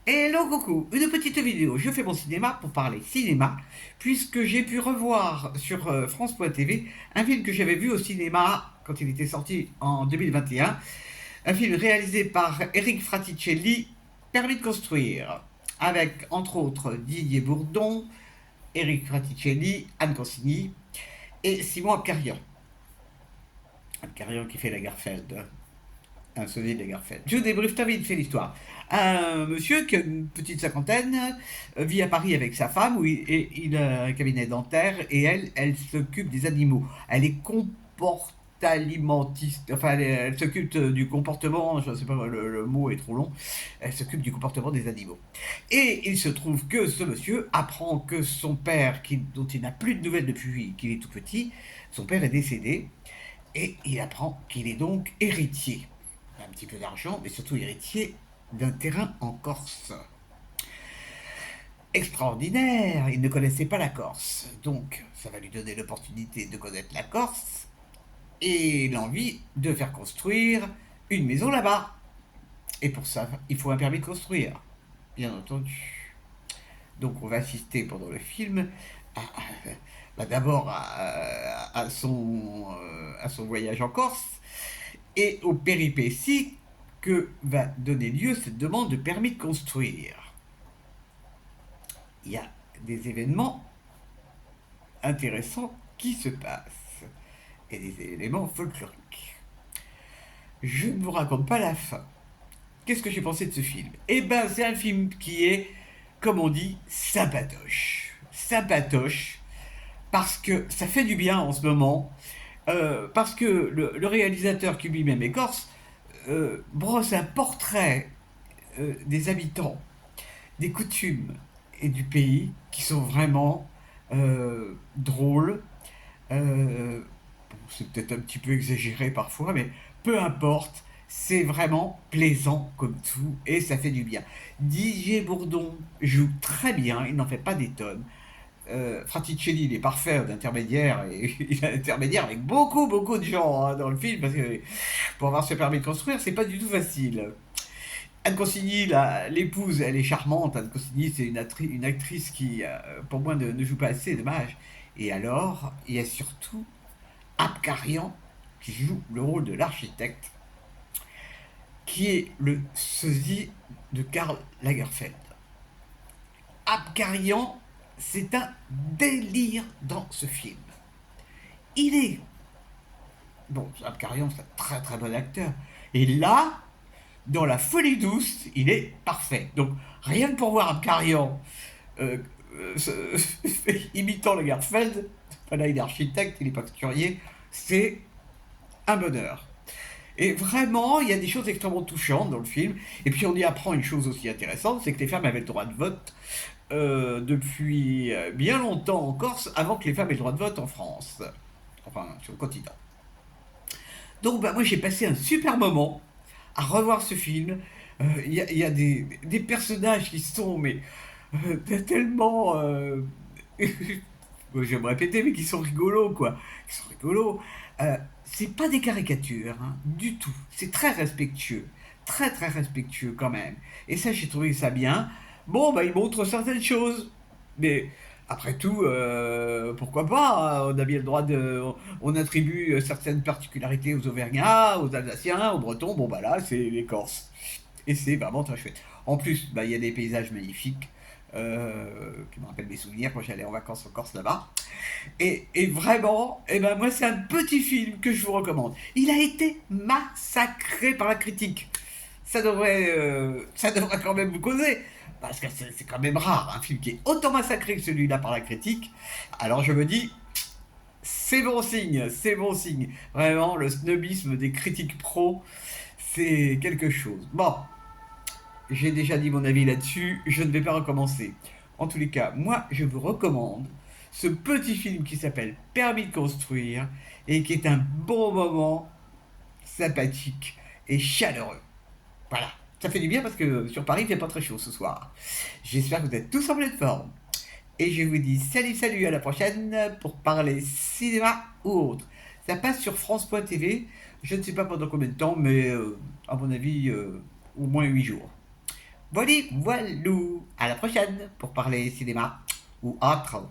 Hello coucou, une petite vidéo, je fais mon cinéma pour parler cinéma, puisque j'ai pu revoir sur France.tv un film que j'avais vu au cinéma quand il était sorti en 2021, un film réalisé par Eric Fraticelli, Permis de construire, avec entre autres Didier Bourdon, Eric Fraticelli, Anne Consigny et Simon Abkarian. Abkarian qui fait la Garfield, un souvenir de Lagerfeld. Je vous débriefe très vite fait l'histoire. Un monsieur qui a une petite cinquantaine vit à Paris avec sa femme où il a un cabinet dentaire et elle s'occupe des animaux. Elle est comportalimentiste, enfin elle s'occupe du comportement, je ne sais pas, le mot est trop long, elle s'occupe du comportement des animaux. Et il se trouve que ce monsieur apprend que son père, dont il n'a plus de nouvelles depuis qu'il est tout petit, son père est décédé et il apprend qu'il est donc héritier. Un petit peu d'argent, mais surtout héritier d'un terrain en Corse. Extraordinaire, il ne connaissait pas la Corse. Donc, ça va lui donner l'opportunité de connaître la Corse et l'envie de faire construire une maison là-bas. Et pour ça, il faut un permis de construire, bien entendu. Donc, on va assister pendant le film d'abord à son voyage en Corse et aux péripéties que va donner lieu cette demande de permis de construire. Il y a des événements intéressants qui se passent et des éléments folkloriques. Je ne vous raconte pas la fin. Qu'est-ce que j'ai pensé de ce film? Eh ben, c'est un film qui est, comme on dit, sympatoche. Sympatoche, parce que ça fait du bien en ce moment, parce que le réalisateur qui lui-même est corse brosse un portrait des habitants, des coutumes et du pays qui sont vraiment drôles. Bon, c'est peut-être un petit peu exagéré parfois, mais peu importe, c'est vraiment plaisant comme tout et ça fait du bien. Didier Bourdon joue très bien, il n'en fait pas des tonnes. Fraticelli, il est parfait d'intermédiaire et il est intermédiaire avec beaucoup de gens dans le film parce que pour avoir ce permis de construire, c'est pas du tout facile. Anne Consigny, l'épouse, elle est charmante. Anne Consigny, c'est une actrice qui, pour moi, ne joue pas assez, dommage. Et alors, il y a surtout Abkarian qui joue le rôle de l'architecte, qui est le sosie de Karl Lagerfeld. Abkarian, c'est un délire dans ce film. Il est... Bon, Abkarian, c'est un très bon acteur. Et là, dans la folie douce, il est parfait. Donc, rien que pour voir Abkarian euh, euh, imitant Lagerfeld, voilà, il est architecte, il est pâturier, c'est un bonheur. Et vraiment, il y a des choses extrêmement touchantes dans le film. Et puis on y apprend une chose aussi intéressante, c'est que les femmes avaient le droit de vote depuis bien longtemps en Corse, avant que les femmes aient le droit de vote en France. Enfin, sur le continent. Donc bah, moi j'ai passé un super moment à revoir ce film. Il y a des personnages qui sont mais tellement je vais me répéter, mais qui sont rigolos, quoi. Qui sont rigolos. C'est pas des caricatures, hein, du tout. C'est très respectueux. Très respectueux, quand même. Et ça, j'ai trouvé ça bien. Bon, bah, il montre certaines choses. Mais, après tout, pourquoi pas, hein. On a bien le droit de... On attribue certaines particularités aux Auvergnats, aux Alsaciens, aux Bretons. Bon, bah là, c'est les Corses. Et c'est vraiment très chouette. En plus, bah, il y a des paysages magnifiques qui me rappellent mes souvenirs quand j'allais en vacances en Corse là-bas. Et vraiment, ben moi, c'est un petit film que je vous recommande. Il a été massacré par la critique. Ça devrait quand même vous causer. Parce que c'est quand même rare, un film qui est autant massacré que celui-là par la critique. Alors je me dis, c'est bon signe, c'est bon signe. Vraiment, le snobisme des critiques pro, c'est quelque chose. Bon, j'ai déjà dit mon avis là-dessus, je ne vais pas recommencer. En tous les cas, moi, je vous recommande ce petit film qui s'appelle Permis de construire et qui est un bon moment sympathique et chaleureux. Voilà, ça fait du bien parce que sur Paris, il fait pas très chaud ce soir. J'espère que vous êtes tous en pleine forme. Et je vous dis salut, à la prochaine pour parler cinéma ou autre. Ça passe sur France.tv, je ne sais pas pendant combien de temps, mais à mon avis, au moins 8 jours. Voilà, voilou. À la prochaine pour parler cinéma ou autre.